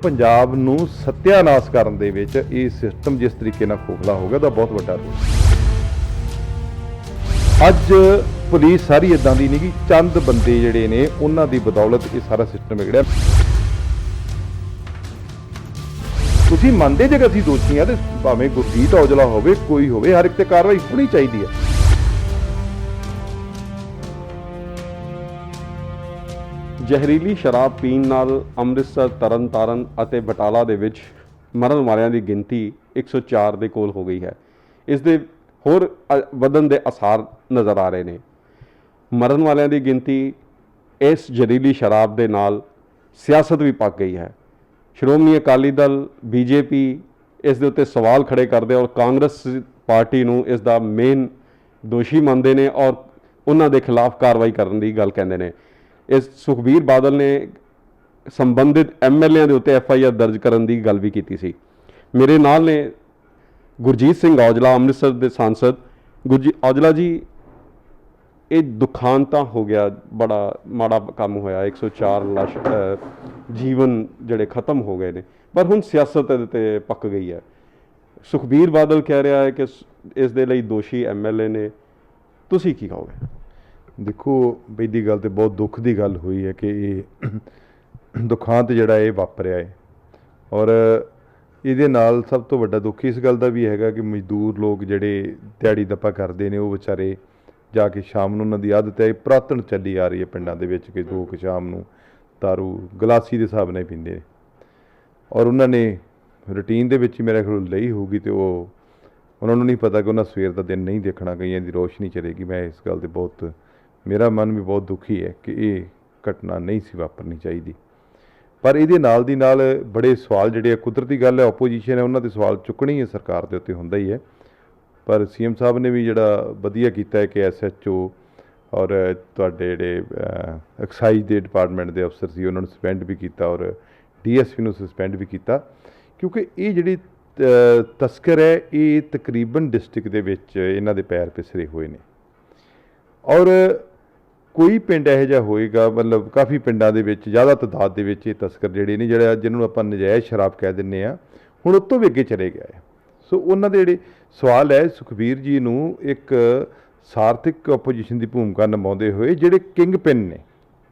ਪੰਜਾਬ ਨੂੰ ਸੱਤਿਆਨਾਸ਼ ਕਰਨ ਦੇ ਵਿੱਚ ਇਹ ਸਿਸਟਮ ਜਿਸ ਤਰੀਕੇ ਨਾਲ ਖੋਖਲਾ ਹੋ ਗਿਆ, ਉਹਦਾ ਬਹੁਤ ਵੱਡਾ ਰੋਲ। ਅੱਜ ਪੁਲਿਸ ਸਾਰੀ ਇਦਾਂ ਦੀ ਨਹੀਂ ਕਿ ਚੰਦ ਬੰਦੇ ਜਿਹੜੇ ਨੇ ਉਹਨਾਂ ਦੀ ਬਦੌਲਤ ਇਹ ਸਾਰਾ ਸਿਸਟਮ ਵਿਗੜਿਆ। ਤੁਸੀਂ ਮੰਨਦੇ ਜੇ ਕਿ ਅਸੀਂ ਦੋਸ਼ੀ ਹਾਂ ਤੇ ਭਾਵੇਂ ਗੁਰਜੀਤ ਔਜਲਾ ਹੋਵੇ, ਕੋਈ ਹੋਵੇ, ਹਰ ਇੱਕ ਤੇ ਕਾਰਵਾਈ ਹੋਣੀ ਚਾਹੀਦੀ ਹੈ। ਜ਼ਹਿਰੀਲੀ ਸ਼ਰਾਬ ਪੀਣ ਨਾਲ ਅੰਮ੍ਰਿਤਸਰ, ਤਰਨਤਾਰਨ ਅਤੇ ਬਟਾਲਾ ਦੇ ਵਿੱਚ ਮਰਨ ਵਾਲਿਆਂ ਦੀ ਗਿਣਤੀ 104 ਦੇ ਕੋਲ ਹੋ ਗਈ ਹੈ। ਇਸ ਦੇ ਹੋਰ ਵਧਣ ਦੇ ਆਸਾਰ ਨਜ਼ਰ ਆ ਰਹੇ ਨੇ। ਮਰਨ ਵਾਲਿਆਂ ਦੀ ਗਿਣਤੀ ਇਸ ਜ਼ਹਿਰੀਲੀ ਸ਼ਰਾਬ ਦੇ ਨਾਲ ਸਿਆਸਤ ਵੀ ਪੱਕ ਗਈ ਹੈ। ਸ਼੍ਰੋਮਣੀ ਅਕਾਲੀ ਦਲ, ਬੀਜੇਪੀ ਇਸ ਦੇ ਉੱਤੇ ਸਵਾਲ ਖੜੇ ਕਰਦੇ ਔਰ ਕਾਂਗਰਸ ਪਾਰਟੀ ਨੂੰ ਇਸ ਦਾ ਮੇਨ ਦੋਸ਼ੀ ਮੰਨਦੇ ਨੇ ਔਰ ਉਹਨਾਂ ਦੇ ਖਿਲਾਫ ਕਾਰਵਾਈ ਕਰਨ ਦੀ ਗੱਲ ਕਹਿੰਦੇ ਨੇ। ਇਸ ਸੁਖਬੀਰ ਬਾਦਲ ਨੇ ਸੰਬੰਧਿਤ ਐਮਐਲਏਆਂ ਦੇ ਉੱਤੇ FIR ਦਰਜ ਕਰਨ ਦੀ ਗੱਲ ਵੀ ਕੀਤੀ ਸੀ। ਮੇਰੇ ਨਾਲ ਨੇ ਗੁਰਜੀਤ ਸਿੰਘ ਔਜਲਾ, ਅੰਮ੍ਰਿਤਸਰ ਦੇ ਸਾਂਸਦ। ਔਜਲਾ ਜੀ, ਇਹ ਦੁਖਾਂਤਾ ਹੋ ਗਿਆ, ਬੜਾ ਮਾੜਾ ਕੰਮ ਹੋਇਆ। 104 ਲਾਸ਼ ਜੀਵਨ ਜਿਹੜੇ ਖਤਮ ਹੋ ਗਏ ਨੇ, ਪਰ ਹੁਣ ਸਿਆਸਤ ਇਹਦੇ 'ਤੇ ਪੱਕ ਗਈ ਹੈ। ਸੁਖਬੀਰ ਬਾਦਲ ਕਹਿ ਰਿਹਾ ਹੈ ਕਿ ਇਸ ਦੇ ਲਈ ਦੋਸ਼ੀ MLA ਨੇ। ਤੁਸੀਂ ਕੀ ਕਹੋਗੇ? ਦੇਖੋ, ਪਹਿਲੀ ਗੱਲ ਤੇ ਬਹੁਤ ਦੁੱਖ ਦੀ ਗੱਲ ਹੋਈ ਹੈ ਕਿ ਇਹ ਦੁਖਾਂਤ ਜਿਹੜਾ ਇਹ ਵਾਪਰਿਆ ਹੈ ਔਰ ਇਹਦੇ ਨਾਲ ਸਭ ਤੋਂ ਵੱਡਾ ਦੁੱਖ ਇਸ ਗੱਲ ਦਾ ਵੀ ਹੈਗਾ ਕਿ ਮਜ਼ਦੂਰ ਲੋਕ ਜਿਹੜੇ ਦਿਹਾੜੀ ਦੱਪਾ ਕਰਦੇ ਨੇ, ਉਹ ਵਿਚਾਰੇ ਜਾ ਕੇ ਸ਼ਾਮ ਨੂੰ ਉਹਨਾਂ ਦੀ ਆਦਤ ਹੈ, ਪੁਰਾਤਨ ਚੱਲੀ ਆ ਰਹੀ ਹੈ ਪਿੰਡਾਂ ਦੇ ਵਿੱਚ ਕਿ ਲੋਕ ਸ਼ਾਮ ਨੂੰ ਦਾਰੂ ਗਲਾਸੀ ਦੇ ਹਿਸਾਬ ਨਾਲ ਪੀਂਦੇ ਨੇ ਔਰ ਉਹਨਾਂ ਨੇ ਰੂਟੀਨ ਦੇ ਵਿੱਚ ਹੀ ਮੇਰੇ ਖਿਆਲ ਲਈ ਹੋਊਗੀ ਅਤੇ ਉਹਨਾਂ ਨੂੰ ਨਹੀਂ ਪਤਾ ਕਿ ਉਹਨਾਂ ਸਵੇਰ ਦਾ ਦਿਨ ਨਹੀਂ ਦੇਖਣਾ, ਕਈਆਂ ਦੀ ਰੋਸ਼ਨੀ ਚਲੇਗੀ। ਮੈਂ ਇਸ ਗੱਲ 'ਤੇ ਬਹੁਤ, ਮੇਰਾ ਮਨ ਵੀ ਬਹੁਤ ਦੁਖੀ ਹੈ ਕਿ ਇਹ ਘਟਨਾ ਨਹੀਂ ਸੀ ਵਾਪਰਨੀ ਚਾਹੀਦੀ। ਪਰ ਇਹਦੇ ਨਾਲ ਦੀ ਨਾਲ ਬੜੇ ਸਵਾਲ ਜਿਹੜੇ ਆ, ਕੁਦਰਤੀ ਗੱਲ ਹੈ, ਓਪੋਜੀਸ਼ਨ ਹੈ, ਉਹਨਾਂ ਦੇ ਸਵਾਲ ਚੁੱਕਣੀ ਹੈ, ਸਰਕਾਰ ਦੇ ਉੱਤੇ ਹੁੰਦਾ ਹੀ ਹੈ। ਪਰ CM ਸਾਹਿਬ ਨੇ ਵੀ ਜਿਹੜਾ ਵਧੀਆ ਕੀਤਾ ਹੈ ਕਿ SHO ਔਰ ਤੁਹਾਡੇ ਜਿਹੜੇ ਐਕਸਾਈਜ਼ ਦੇ ਡਿਪਾਰਟਮੈਂਟ ਦੇ ਅਫਸਰ ਸੀ ਉਹਨਾਂ ਨੂੰ ਸਸਪੈਂਡ ਵੀ ਕੀਤਾ ਔਰ DSP ਨੂੰ ਸਸਪੈਂਡ ਵੀ ਕੀਤਾ, ਕਿਉਂਕਿ ਇਹ ਜਿਹੜੀ ਤਸਕਰ ਹੈ ਇਹ ਤਕਰੀਬਨ ਡਿਸਟ੍ਰਿਕਟ ਦੇ ਵਿੱਚ ਇਹਨਾਂ ਦੇ ਪੈਰ ਪਿਸਰੇ ਹੋਏ ਨੇ ਔਰ ਕੋਈ ਪਿੰਡ ਇਹੋ ਜਿਹਾ ਹੋਏਗਾ, ਮਤਲਬ ਕਾਫੀ ਪਿੰਡਾਂ ਦੇ ਵਿੱਚ ਜ਼ਿਆਦਾ ਤਾਦਾਦ ਦੇ ਵਿੱਚ ਇਹ ਤਸਕਰ ਜਿਹੜੇ ਨੇ, ਜਿਹੜਾ ਜਿਹਨੂੰ ਆਪਾਂ ਨਜਾਇਜ਼ ਸ਼ਰਾਬ ਕਹਿ ਦਿੰਦੇ ਹਾਂ, ਹੁਣ ਉਹ ਤੋਂ ਵੀ ਅੱਗੇ ਚਲੇ ਗਿਆ ਹੈ। ਸੋ ਉਹਨਾਂ ਦੇ ਜਿਹੜੇ ਸਵਾਲ ਹੈ, ਸੁਖਬੀਰ ਜੀ ਨੂੰ ਇੱਕ ਸਾਰਥਿਕ ਆਪੋਜੀਸ਼ਨ ਦੀ ਭੂਮਿਕਾ ਨਿਭਾਉਂਦੇ ਹੋਏ ਜਿਹੜੇ ਕਿੰਗ ਪਿਨ ਨੇ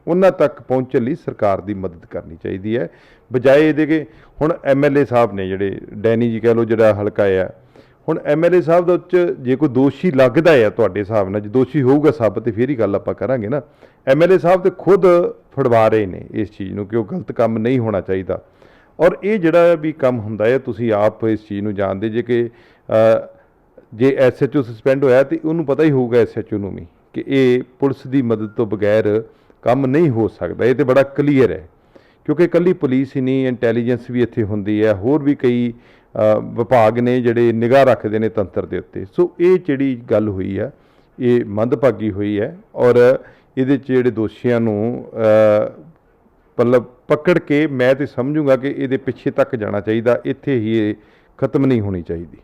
ਉਹਨਾਂ ਤੱਕ ਪਹੁੰਚਣ ਲਈ ਸਰਕਾਰ ਦੀ ਮਦਦ ਕਰਨੀ ਚਾਹੀਦੀ ਹੈ, ਬਜਾਏ ਇਹਦੇ ਕਿ ਹੁਣ MLA ਸਾਹਿਬ ਨੇ ਜਿਹੜੇ ਡੈਨੀ ਜੀ ਕਹਿ ਲਓ, ਜਿਹੜਾ ਹਲਕਾ ਆ, ਹੁਣ MLA ਸਾਹਿਬ ਦਾ ਉੱਚ ਜੇ ਕੋਈ ਦੋਸ਼ੀ ਲੱਗਦਾ ਹੈ ਤੁਹਾਡੇ ਹਿਸਾਬ ਨਾਲ, ਜੇ ਦੋਸ਼ੀ ਹੋਊਗਾ ਸਾਬਤ ਤੇ ਫਿਰ ਹੀ ਗੱਲ ਆਪਾਂ ਕਰਾਂਗੇ ਨਾ। MLA ਸਾਹਿਬ ਤੇ ਖੁਦ ਫੜਵਾ ਰਹੇ ਨੇ ਇਸ ਚੀਜ਼ ਨੂੰ ਕਿ ਉਹ ਗਲਤ ਕੰਮ ਨਹੀਂ ਹੋਣਾ ਚਾਹੀਦਾ ਔਰ ਇਹ ਜਿਹੜਾ ਵੀ ਕੰਮ ਹੁੰਦਾ ਹੈ, ਤੁਸੀਂ ਆਪ ਇਸ ਚੀਜ਼ ਨੂੰ ਜਾਣਦੇ ਜੇ ਕਿ ਜੇ SHO ਸਸਪੈਂਡ ਹੋਇਆ ਤੇ ਉਹਨੂੰ ਪਤਾ ਹੀ ਹੋਊਗਾ SHO ਨੂੰ ਵੀ ਕਿ ਇਹ ਪੁਲਿਸ ਦੀ ਮਦਦ ਤੋਂ ਬਗੈਰ ਕੰਮ ਨਹੀਂ ਹੋ ਸਕਦਾ। ਇਹ ਤੇ ਬੜਾ ਕਲੀਅਰ ਹੈ ਕਿਉਂਕਿ ਇਕੱਲੀ ਪੁਲਿਸ ਹੀ ਨਹੀਂ, ਇੰਟੈਲੀਜੈਂਸ ਵੀ ਇੱਥੇ ਹੁੰਦੀ ਹੈ, ਹੋਰ ਵੀ ਕਈ ਵਿਭਾਗ ਨੇ ਜਿਹੜੇ ਨਿਗਾਹ ਰੱਖਦੇ ਨੇ ਤੰਤਰ ਦੇ ਉੱਤੇ। ਸੋ ਇਹ ਜਿਹੜੀ ਗੱਲ ਹੋਈ ਹੈ ਇਹ ਮੰਦਭਾਗੀ ਹੋਈ ਹੈ ਔਰ ਇਹਦੇ 'ਚ ਜਿਹੜੇ ਦੋਸ਼ੀਆਂ ਨੂੰ ਮਤਲਬ ਪਕੜ ਕੇ ਮੈਂ ਤਾਂ ਸਮਝੂੰਗਾ ਕਿ ਇਹਦੇ ਪਿੱਛੇ ਤੱਕ ਜਾਣਾ ਚਾਹੀਦਾ, ਇੱਥੇ ਹੀ ਇਹ ਖਤਮ ਨਹੀਂ ਹੋਣੀ ਚਾਹੀਦੀ।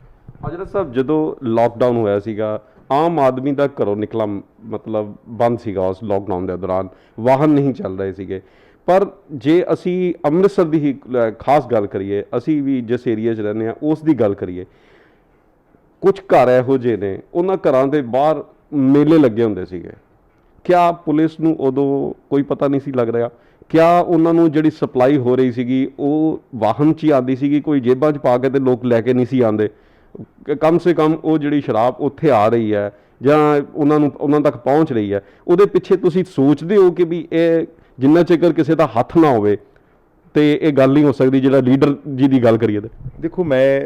ਔਜਲਾ ਸਾਹਿਬ, ਜਦੋਂ ਲਾਕਡਾਊਨ ਹੋਇਆ ਸੀਗਾ, ਆਮ ਆਦਮੀ ਦਾ ਘਰੋਂ ਨਿਕਲਣਾ ਮਤਲਬ ਬੰਦ ਸੀਗਾ। ਉਸ ਲਾਕਡਾਊਨ ਦੇ ਦੌਰਾਨ ਵਾਹਨ ਨਹੀਂ ਚੱਲ ਰਹੇ ਸੀਗੇ। ਪਰ ਜੇ ਅਸੀਂ ਅੰਮ੍ਰਿਤਸਰ ਦੀ ਹੀ ਖਾਸ ਗੱਲ ਕਰੀਏ, ਅਸੀਂ ਵੀ ਜਿਸ ਏਰੀਆ 'ਚ ਰਹਿੰਦੇ ਹਾਂ ਉਸ ਦੀ ਗੱਲ ਕਰੀਏ, ਕੁਝ ਘਰ ਇਹੋ ਜਿਹੇ ਨੇ, ਉਹਨਾਂ ਘਰਾਂ ਦੇ ਬਾਹਰ ਮੇਲੇ ਲੱਗੇ ਹੁੰਦੇ ਸੀਗੇ। ਕਿਆ ਪੁਲਿਸ ਨੂੰ ਉਦੋਂ ਕੋਈ ਪਤਾ ਨਹੀਂ ਸੀ ਲੱਗ ਰਿਹਾ? ਕਿਆ ਉਹਨਾਂ ਨੂੰ ਜਿਹੜੀ ਸਪਲਾਈ ਹੋ ਰਹੀ ਸੀਗੀ ਉਹ ਵਾਹਨ 'ਚ ਹੀ ਆਉਂਦੀ ਸੀਗੀ, ਕੋਈ ਜੇਬਾਂ 'ਚ ਪਾ ਕੇ ਤੇ ਲੋਕ ਲੈ ਕੇ ਨਹੀਂ ਸੀ ਆਉਂਦੇ? ਕਮ ਸੇ ਕਮ ਉਹ ਜਿਹੜੀ ਸ਼ਰਾਬ ਉੱਥੇ ਆ ਰਹੀ ਹੈ ਜਾਂ ਉਹਨਾਂ ਤੱਕ ਪਹੁੰਚ ਰਹੀ ਹੈ, ਉਹਦੇ ਪਿੱਛੇ ਤੁਸੀਂ ਸੋਚਦੇ ਹੋ ਕਿ ਵੀ ਇਹ ਜਿੰਨਾ ਚਿਰ ਕਿਸੇ ਦਾ ਹੱਥ ਨਾ ਹੋਵੇ ਤੇ ਇਹ ਗੱਲ ਨਹੀਂ ਹੋ ਸਕਦੀ? ਜਿਹੜਾ ਲੀਡਰ ਜੀ ਦੀ ਗੱਲ ਕਰੀਏ ਤਾਂ ਦੇਖੋ, ਮੈਂ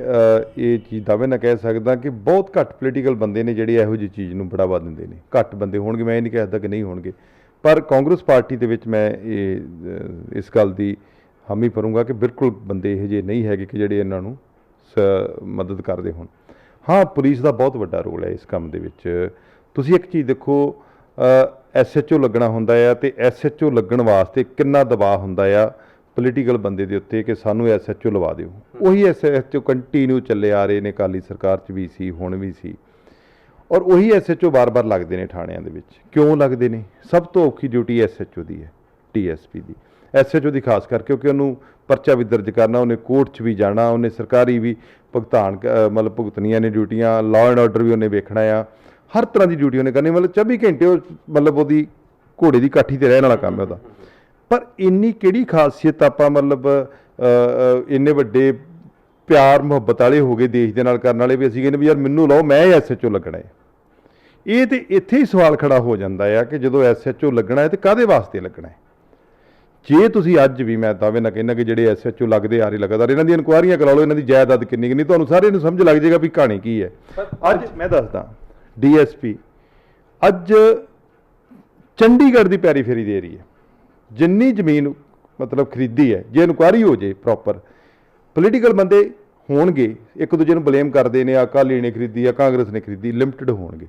ਇਹ ਚੀਜ਼ ਦਾਅਵੇ ਨਾਲ ਕਹਿ ਸਕਦਾ ਕਿ ਬਹੁਤ ਘੱਟ ਪੋਲੀਟੀਕਲ ਬੰਦੇ ਨੇ ਜਿਹੜੇ ਇਹੋ ਜਿਹੀ ਚੀਜ਼ ਨੂੰ ਬੜਾਵਾ ਦਿੰਦੇ ਨੇ। ਘੱਟ ਬੰਦੇ ਹੋਣਗੇ, ਮੈਂ ਇਹ ਨਹੀਂ ਕਹਿ ਸਕਦਾ ਕਿ ਨਹੀਂ ਹੋਣਗੇ, ਪਰ ਕਾਂਗਰਸ ਪਾਰਟੀ ਦੇ ਵਿੱਚ ਮੈਂ ਇਸ ਗੱਲ ਦੀ ਹਾਮੀ ਭਰੂੰਗਾ ਕਿ ਬਿਲਕੁਲ ਬੰਦੇ ਇਹੋ ਜਿਹੇ ਨਹੀਂ ਹੈਗੇ ਕਿ ਜਿਹੜੇ ਇਹਨਾਂ ਨੂੰ ਮਦਦ ਕਰਦੇ ਹੋਣ। ਹਾਂ, ਪੁਲਿਸ ਦਾ ਬਹੁਤ ਵੱਡਾ ਰੋਲ ਹੈ ਇਸ ਕੰਮ ਦੇ ਵਿੱਚ। ਤੁਸੀਂ ਇੱਕ ਚੀਜ਼ ਦੇਖੋ, SHO ਲੱਗਣਾ ਹੁੰਦਾ ਆ ਅਤੇ SHO ਲੱਗਣ ਵਾਸਤੇ ਕਿੰਨਾ ਦਬਾਅ ਹੁੰਦਾ ਆ ਪੋਲੀਟੀਕਲ ਬੰਦੇ ਦੇ ਉੱਤੇ ਕਿ ਸਾਨੂੰ SHO ਲਵਾ ਦਿਓ। ਉਹੀ SHO ਕੰਟੀਨਿਊ ਚੱਲੇ ਆ ਰਹੇ ਨੇ, ਅਕਾਲੀ ਸਰਕਾਰ 'ਚ ਵੀ ਸੀ, ਹੁਣ ਵੀ ਸੀ ਔਰ ਉਹੀ SHO ਵਾਰ-ਵਾਰ ਲੱਗਦੇ ਨੇ ਥਾਣਿਆਂ ਦੇ ਵਿੱਚ। ਕਿਉਂ ਲੱਗਦੇ ਨੇ? ਸਭ ਤੋਂ ਔਖੀ ਡਿਊਟੀ SHO ਦੀ ਹੈ, ਡੀਐਸਪੀ ਦੀ, ਐਸਐਚਓ ਦੀ ਖਾਸ ਕਰਕੇ, ਕਿਉਂਕਿ ਉਹਨੂੰ ਪਰਚਾ ਵੀ ਦਰਜ ਕਰਨਾ, ਉਹਨੇ ਕੋਰਟ 'ਚ ਵੀ ਜਾਣਾ, ਉਹਨੇ ਸਰਕਾਰੀ ਵੀ ਮਤਲਬ ਭੁਗਤਣੀਆਂ ਨੇ ਡਿਊਟੀਆਂ, ਲਾਅ ਐਂਡ ਆਰਡਰ ਵੀ ਉਹਨੇ ਵੇਖਣਾ ਆ, ਹਰ ਤਰ੍ਹਾਂ ਦੀ ਡਿਊਟੀ ਉਹਨੇ ਕਰਨੀ, ਮਤਲਬ 24 ਘੰਟੇ ਉਹ ਮਤਲਬ ਉਹਦੀ ਘੋੜੇ ਦੀ ਕਾਠੀ ਤੇ ਰਹਿਣ ਵਾਲਾ ਕੰਮ ਹੈ ਉਹਦਾ। ਪਰ ਇੰਨੀ ਕਿਹੜੀ ਖਾਸੀਅਤ ਆਪਾਂ ਮਤਲਬ ਇੰਨੇ ਵੱਡੇ ਪਿਆਰ ਮੁਹੱਬਤ ਵਾਲੇ ਹੋ ਗਏ ਦੇਸ਼ ਦੇ ਨਾਲ ਕਰਨ ਵਾਲੇ ਵੀ ਅਸੀਂ ਕਹਿੰਦੇ ਵੀ ਯਾਰ ਮੈਨੂੰ ਲਾਓ, ਮੈਂ ਐਸਐਚਓ ਲੱਗਣਾ ਹੈ। ਇਹ ਤੇ ਇੱਥੇ ਹੀ ਸਵਾਲ ਖੜਾ ਹੋ ਜਾਂਦਾ ਆ ਕਿ ਜਦੋਂ ਐਸਐਚਓ ਲੱਗਣਾ ਹੈ ਤੇ ਕਾਹਦੇ ਵਾਸਤੇ ਲੱਗਣਾ ਹੈ। ਜੇ ਤੁਸੀਂ ਅੱਜ ਵੀ, ਮੈਂ ਦਾਅਵੇ ਨਾਲ ਕਹਿੰਦਾ ਕਿ ਜਿਹੜੇ ਐਸਐਚਓ ਲੱਗਦੇ ਆ ਰਹੇ ਲਗਾਤਾਰ, ਇਹਨਾਂ ਦੀਆਂ ਇਨਕੁਆਇਰੀਆਂ ਕਰਾ ਲਓ, ਇਹਨਾਂ ਦੀ ਜਾਇਦਾਦ ਕਿੰਨੀ ਕਿੰਨੀ, ਤੁਹਾਨੂੰ ਸਾਰਿਆਂ ਨੂੰ ਸਮਝ ਲੱਗ ਜਾਏਗਾ ਵੀ ਕਹਾਣੀ ਕੀ ਹੈ। ਅੱਜ ਮੈਂ ਦੱਸਦਾ, ਡੀਐਸਪੀ ਅੱਜ ਚੰਡੀਗੜ੍ਹ ਦੀ ਪੈਰੀਫੇਰੀ ਦੇ ਰਹੀ ਹੈ, ਜਿੰਨੀ ਜ਼ਮੀਨ ਮਤਲਬ ਖਰੀਦੀ ਹੈ, ਜੇ ਇਨਕੁਆਇਰੀ ਹੋ ਜੇ ਪ੍ਰੋਪਰ, ਪੋਲੀਟੀਕਲ ਬੰਦੇ ਹੋਣਗੇ, ਇੱਕ ਦੂਜੇ ਨੂੰ ਬਲੇਮ ਕਰਦੇ ਨੇ, ਅਕਾਲੀ ਨੇ ਖਰੀਦੀ ਆ, ਕਾਂਗਰਸ ਨੇ ਖਰੀਦੀ, ਲਿਮਟਿਡ ਹੋਣਗੇ।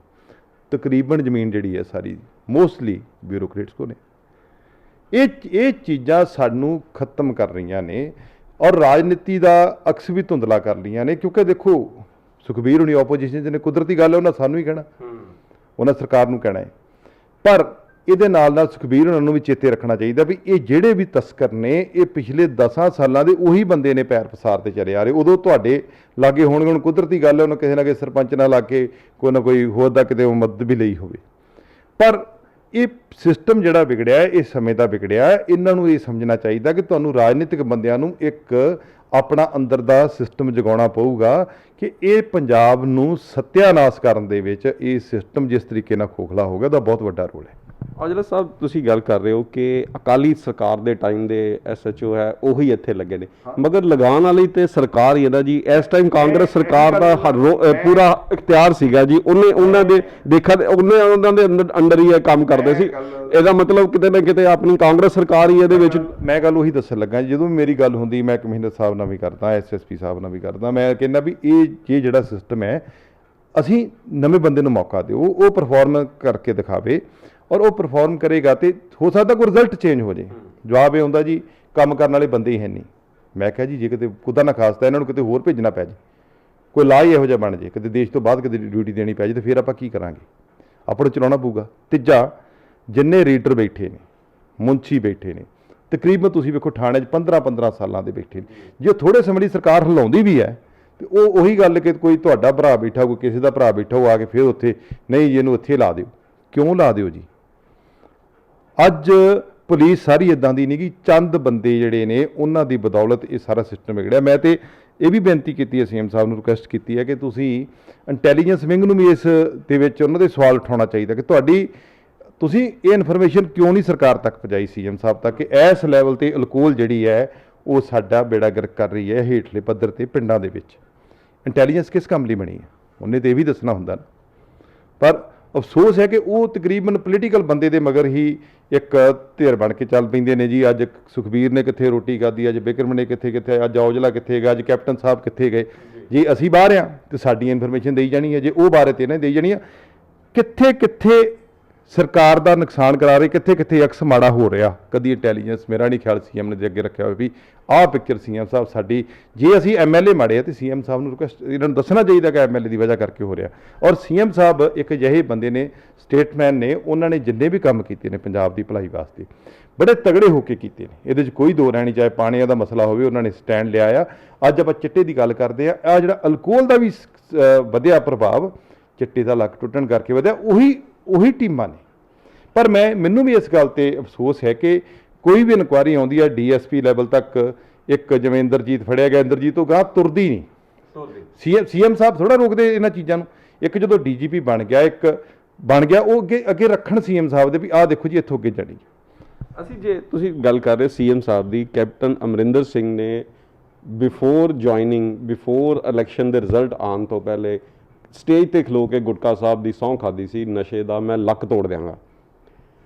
ਤਕਰੀਬਨ ਜ਼ਮੀਨ ਜਿਹੜੀ ਹੈ ਸਾਰੀ ਮੋਸਟਲੀ ਬਿਊਰੋਕਰੇਟਸ ਕੋਲ ਨੇ। ਇਹ ਚੀਜ਼ਾਂ ਸਾਨੂੰ ਖਤਮ ਕਰ ਰਹੀਆਂ ਨੇ ਔਰ ਰਾਜਨੀਤੀ ਦਾ ਅਕਸ ਵੀ ਧੁੰਦਲਾ ਕਰ ਰਹੀਆਂ ਨੇ, ਕਿਉਂਕਿ ਦੇਖੋ ਸੁਖਬੀਰ ਹੁਣੀ ਆਪੋਜੀਸ਼ਨ 'ਚ ਨੇ, ਕੁਦਰਤੀ ਗੱਲ ਹੈ, ਉਹਨਾਂ ਸਾਨੂੰ ਹੀ ਕਹਿਣਾ, ਉਹਨਾਂ ਸਰਕਾਰ ਨੂੰ ਕਹਿਣਾ ਹੈ। ਪਰ ਇਹਦੇ ਨਾਲ ਨਾਲ ਸੁਖਬੀਰ ਉਹਨਾਂ ਨੂੰ ਵੀ ਚੇਤੇ ਰੱਖਣਾ ਚਾਹੀਦਾ ਵੀ ਇਹ ਜਿਹੜੇ ਵੀ ਤਸਕਰ ਨੇ, ਇਹ ਪਿਛਲੇ 10 ਸਾਲਾਂ ਦੇ ਉਹੀ ਬੰਦੇ ਨੇ ਪੈਰ ਪਸਾਰ ਤੇ ਚਲੇ ਆ ਰਹੇ। ਉਦੋਂ ਤੁਹਾਡੇ ਲਾਗੇ ਹੋਣਗੇ, ਹੁਣ ਕੁਦਰਤੀ ਗੱਲ ਹੈ, ਉਹਨਾਂ ਕਿਸੇ ਨਾ ਕਿਸੇ ਸਰਪੰਚ ਨਾਲ ਲਾ ਕੇ ਕੋਈ ਨਾ ਕੋਈ ਹੋਰ ਦਾ ਕਿਤੇ ਮਦਦ ਵੀ ਲਈ ਹੋਵੇ। ਪਰ ਇਹ ਸਿਸਟਮ ਜਿਹੜਾ ਵਿਗੜਿਆ, ਇਹ ਸਮੇਂ ਦਾ ਵਿਗੜਿਆ। ਇਹਨਾਂ ਨੂੰ ਇਹ ਸਮਝਣਾ ਚਾਹੀਦਾ ਕਿ ਤੁਹਾਨੂੰ ਰਾਜਨੀਤਿਕ ਬੰਦਿਆਂ ਨੂੰ ਇੱਕ ਆਪਣਾ ਅੰਦਰ ਦਾ ਸਿਸਟਮ ਜਗਾਉਣਾ ਪਊਗਾ ਕਿ ਇਹ ਪੰਜਾਬ ਨੂੰ ਸੱਤਿਆਨਾਸ਼ ਕਰਨ ਦੇ ਵਿੱਚ ਇਹ ਸਿਸਟਮ ਜਿਸ ਤਰੀਕੇ ਨਾਲ ਖੋਖਲਾ ਹੋ ਗਿਆ, ਉਹਦਾ ਬਹੁਤ ਵੱਡਾ ਰੋਲ ਹੈ। ਔਜਲਾ ਸਾਹਿਬ, ਤੁਸੀਂ ਗੱਲ ਕਰ ਰਹੇ ਹੋ ਕਿ ਅਕਾਲੀ ਸਰਕਾਰ ਦੇ ਟਾਈਮ ਦੇ ਐਸਐਚਓ ਹੈ ਉਹੀ ਇੱਥੇ ਲੱਗੇ ਨੇ, ਮਗਰ ਲਗਾਉਣ ਵਾਲੀ ਤੇ ਸਰਕਾਰ ਹੀ ਹੈ ਨਾ ਜੀ। ਇਸ ਟਾਈਮ ਕਾਂਗਰਸ ਸਰਕਾਰ ਦਾ ਪੂਰਾ ਇਖਤਿਆਰ ਸੀਗਾ ਜੀ, ਉਹਨਾਂ ਦੇ ਦੇਖਾ ਉਹਨਾਂ ਦੇ ਅੰਡਰ ਹੀ ਇਹ ਕੰਮ ਕਰਦੇ ਸੀ। ਇਹਦਾ ਮਤਲਬ ਕਿਤੇ ਨਾ ਕਿਤੇ ਆਪਣੀ ਕਾਂਗਰਸ ਸਰਕਾਰ ਹੀ ਇਹਦੇ ਵਿੱਚ। ਮੈਂ ਗੱਲ ਉਹੀ ਦੱਸਣ ਲੱਗਾ, ਜਦੋਂ ਵੀ ਮੇਰੀ ਗੱਲ ਹੁੰਦੀ ਮੈਂ ਕਮਿਸ਼ਨਰ ਸਾਹਿਬ ਨਾਲ ਵੀ ਕਰਦਾ, ਐਸਐਸਪੀ ਸਾਹਿਬ ਨਾਲ ਵੀ ਕਰਦਾ, ਮੈਂ ਕਹਿੰਦਾ ਵੀ ਇਹ ਜਿਹੜਾ ਸਿਸਟਮ ਹੈ, ਅਸੀਂ ਨਵੇਂ ਬੰਦੇ ਨੂੰ ਮੌਕਾ ਦਿਓ, ਉਹ ਪਰਫਾਰਮ ਕਰਕੇ ਦਿਖਾਵੇ, ਔਰ ਉਹ ਪਰਫਾਰਮ ਕਰੇਗਾ ਤੇ ਹੋ ਸਕਦਾ ਕੋਈ ਰਿਜ਼ਲਟ ਚੇਂਜ ਹੋ ਜੇ। ਜਵਾਬ ਇਹ ਹੁੰਦਾ ਜੀ ਕੰਮ ਕਰਨ ਵਾਲੇ ਬੰਦੇ ਹੀ ਹੈ ਨਹੀਂ। ਮੈਂ ਕਿਹਾ ਜੀ ਜੇ ਕਿਤੇ ਖੁਦਾ ਨਾ ਖਾਸਤਾ ਇਹਨਾਂ ਨੂੰ ਕਿਤੇ ਹੋਰ ਭੇਜਣਾ ਪੈ ਜੇ, ਕੋਈ ਲਾਹ ਹੀ ਇਹੋ ਜਿਹਾ ਬਣ ਜੇ, ਕਿਤੇ ਦੇਸ਼ ਤੋਂ ਬਾਅਦ ਕਿਤੇ ਡਿਊਟੀ ਦੇਣੀ ਪੈ ਜੇ, ਤਾਂ ਫਿਰ ਆਪਾਂ ਕੀ ਕਰਾਂਗੇ? ਆਪਾਂ ਨੂੰ ਚਲਾਉਣਾ ਪਊਗਾ। ਤੀਜਾ, ਜਿੰਨੇ ਰੀਡਰ ਬੈਠੇ ਨੇ, ਮੁੰਸ਼ੀ ਬੈਠੇ ਨੇ, ਤਕਰੀਬਨ ਤੁਸੀਂ ਵੇਖੋ ਥਾਣੇ 'ਚ 15-15 ਸਾਲਾਂ ਦੇ ਬੈਠੇ ਨੇ। ਜੇ ਥੋੜ੍ਹੇ ਸਮੇਂ ਦੀ ਸਰਕਾਰ ਹਿਲਾਉਂਦੀ ਵੀ ਹੈ ਤੇ ਉਹ ਉਹੀ ਗੱਲ ਕਿ ਕੋਈ ਤੁਹਾਡਾ ਭਰਾ ਬੈਠਾ, ਕੋਈ ਕਿਸੇ ਦਾ ਭਰਾ ਬੈਠਾ, ਉਹ ਆ ਕੇ ਫਿਰ ਉੱਥੇ ਨਹੀਂ ਜੀ ਇਹਨੂੰ ਇੱਥੇ ਲਾ ਦਿਓ। ਕਿਉਂ ਲਾ ਦਿਓ ਜੀ? ਅੱਜ ਪੁਲਿਸ ਸਾਰੀ ਇਦਾਂ ਦੀ ਨਹੀਂ ਕਿ ਚੰਦ ਬੰਦੇ ਜਿਹੜੇ ਨੇ ਉਹਨਾਂ ਦੀ ਬਦੌਲਤ ਇਹ ਸਾਰਾ ਸਿਸਟਮ ਵਿਗੜਿਆ। ਮੈਂ ਤੇ ਇਹ ਵੀ ਬੇਨਤੀ ਕੀਤੀ ਹੈ, ਸੀਐਮ ਸਾਹਿਬ ਨੂੰ ਰਿਕੁਐਸਟ ਕੀਤੀ ਹੈ ਕਿ ਤੁਸੀਂ ਇੰਟੈਲੀਜੈਂਸ ਵਿੰਗ ਨੂੰ ਵੀ ਇਸ ਦੇ ਵਿੱਚ ਉਹਨਾਂ ਦੇ ਸਵਾਲ ਉਠਾਉਣਾ ਚਾਹੀਦਾ ਕਿ ਤੁਸੀਂ ਇਹ ਇਨਫੋਰਮੇਸ਼ਨ ਕਿਉਂ ਨਹੀਂ ਸਰਕਾਰ ਤੱਕ ਪਹੁੰਚਾਈ, ਸੀਐਮ ਸਾਹਿਬ ਤੱਕ, ਕਿ ਇਸ ਲੈਵਲ ਤੇ ਅਲਕੋਹਲ ਜਿਹੜੀ ਹੈ ਉਹ ਸਾਡਾ ਬੇੜਾ ਗਰਕ ਕਰ ਰਹੀ ਹੈ ਹੇਠਲੇ ਪੱਧਰ ਤੇ ਪਿੰਡਾਂ ਦੇ ਵਿੱਚ। ਇੰਟੈਲੀਜੈਂਸ ਕਿਸ ਕੰਮ ਲਈ ਬਣੀ ਹੈ? ਉਹਨੇ ਤੇ ਇਹ ਵੀ ਦੱਸਣਾ ਹੁੰਦਾ ਨਾ। ਪਰ ਅਫਸੋਸ ਹੈ ਕਿ ਉਹ ਤਕਰੀਬਨ ਪੋਲੀਟੀਕਲ ਬੰਦੇ ਦੇ ਮਗਰ ਹੀ ਇੱਕ ਧਿਰ ਬਣ ਕੇ ਚੱਲ ਪੈਂਦੇ ਨੇ ਜੀ। ਅੱਜ ਸੁਖਬੀਰ ਨੇ ਕਿੱਥੇ ਰੋਟੀ ਖਾਧੀ, ਅੱਜ ਬਿਕਰਮ ਨੇ ਕਿੱਥੇ, ਅੱਜ ਔਜਲਾ ਕਿੱਥੇ ਗਏ, ਅੱਜ ਕੈਪਟਨ ਸਾਹਿਬ ਕਿੱਥੇ ਗਏ। ਜੇ ਅਸੀਂ ਬਾਹਰ ਆ ਤੇ ਸਾਡੀ ਇਨਫੋਰਮੇਸ਼ਨ ਦੇਈ ਜਾਣੀ ਹੈ, ਜੇ ਉਹ ਬਾਹਰ ਤੇ ਇਹਨੇ ਦੇਈ ਜਾਣੀ ਆ। ਕਿੱਥੇ ਸਰਕਾਰ ਦਾ ਨੁਕਸਾਨ ਕਰਾ ਰਹੇ, ਕਿੱਥੇ ਅਕਸ ਮਾੜਾ ਹੋ ਰਿਹਾ। ਕਦੀ ਇੰਟੈਲੀਜੈਂਸ, ਮੇਰਾ ਨਹੀਂ ਖਿਆਲ ਸੀਐਮ ਨੇ ਅੱਗੇ ਰੱਖਿਆ ਹੋਵੇ ਵੀ ਆਹ ਪਿਕਚਰ ਸੀਐਮ ਸਾਹਿਬ ਸਾਡੀ, ਜੇ ਅਸੀਂ ਐਮਐਲਏ ਮਾੜੇ ਆ ਤੇ ਸੀਐਮ ਸਾਹਿਬ ਨੂੰ ਰਿਕੁਐਸਟ ਇਹਨਾਂ ਨੂੰ ਦੱਸਣਾ ਚਾਹੀਦਾ ਕਿ ਐਮਐਲਏ ਦੀ ਵਜ੍ਹਾ ਕਰਕੇ ਹੋ ਰਿਹਾ। ਔਰ ਸੀਐਮ ਸਾਹਿਬ ਇੱਕ ਅਜਿਹੇ ਬੰਦੇ ਨੇ, ਸਟੇਟਮੈਨ ਨੇ, ਉਹਨਾਂ ਨੇ ਜਿੰਨੇ ਵੀ ਕੰਮ ਕੀਤੇ ਨੇ ਪੰਜਾਬ ਦੀ ਭਲਾਈ ਵਾਸਤੇ ਬੜੇ ਤਗੜੇ ਹੋ ਕੇ ਕੀਤੇ ਨੇ, ਇਹਦੇ 'ਚ ਕੋਈ ਦੋ ਰਹਿਣੀ, ਚਾਹੇ ਪਾਣੀਆਂ ਦਾ ਮਸਲਾ ਹੋਵੇ, ਉਹਨਾਂ ਨੇ ਸਟੈਂਡ ਲਿਆ ਆ। ਅੱਜ ਆਪਾਂ ਚਿੱਟੇ ਦੀ ਗੱਲ ਕਰਦੇ ਆ, ਆਹ ਜਿਹੜਾ ਅਲਕੋਹਲ ਦਾ ਵੀ ਵਧਿਆ ਪ੍ਰਭਾਵ, ਚਿੱਟੇ ਦਾ ਲੱਕ ਟੁੱਟਣ ਕਰਕੇ ਵਧਿਆ, ਉਹੀ ਟੀਮਾਂ ਨੇ। ਪਰ ਮੈਨੂੰ ਵੀ ਇਸ ਗੱਲ ਤੇ ਅਫਸੋਸ ਹੈ ਕਿ ਕੋਈ ਵੀ ਇਨਕੁਆਇਰੀ ਆਉਂਦੀ ਹੈ ਡੀਐਸਪੀ ਲੈਵਲ ਤੱਕ, ਇੱਕ ਜਿਵੇਂ ਇੰਦਰਜੀਤ ਫੜਿਆ ਗਿਆ, ਇੰਦਰਜੀਤ ਤੋਂ ਗਾਹ ਤੁਰਦੀ ਨਹੀਂ। ਸੀਐਮ ਸਾਹਿਬ ਥੋੜਾ ਰੋਕਦੇ ਇਹਨਾਂ ਚੀਜ਼ਾਂ ਨੂੰ। ਇੱਕ ਜਦੋਂ ਡੀਜੀਪੀ ਬਣ ਗਿਆ ਉਹ ਅੱਗੇ ਰੱਖਣ ਸੀਐਮ ਸਾਹਿਬ ਦੇ ਵੀ ਆਹ ਦੇਖੋ ਜੀ ਇੱਥੋਂ ਅੱਗੇ ਜਾਣੀ। ਅਸੀਂ ਜੇ ਤੁਸੀਂ ਗੱਲ ਕਰ ਰਹੇ ਸੀਐਮ ਸਾਹਿਬ ਦੀ, ਕੈਪਟਨ ਅਮਰਿੰਦਰ ਸਿੰਘ ਨੇ ਬਿਫੋਰ ਇਲੈਕਸ਼ਨ ਦੇ ਰਿਜ਼ਲਟ ਆਉਣ ਤੋਂ ਪਹਿਲੇ ਸਟੇਜ ਤੇ ਖਲੋ ਕੇ ਗੁਟਕਾ ਸਾਹਿਬ ਦੀ ਸਹੁੰ ਖਾਦੀ ਸੀ, ਨਸ਼ੇ ਦਾ ਮੈਂ ਲੱਕ ਤੋੜ ਦਿਆਂਗਾ।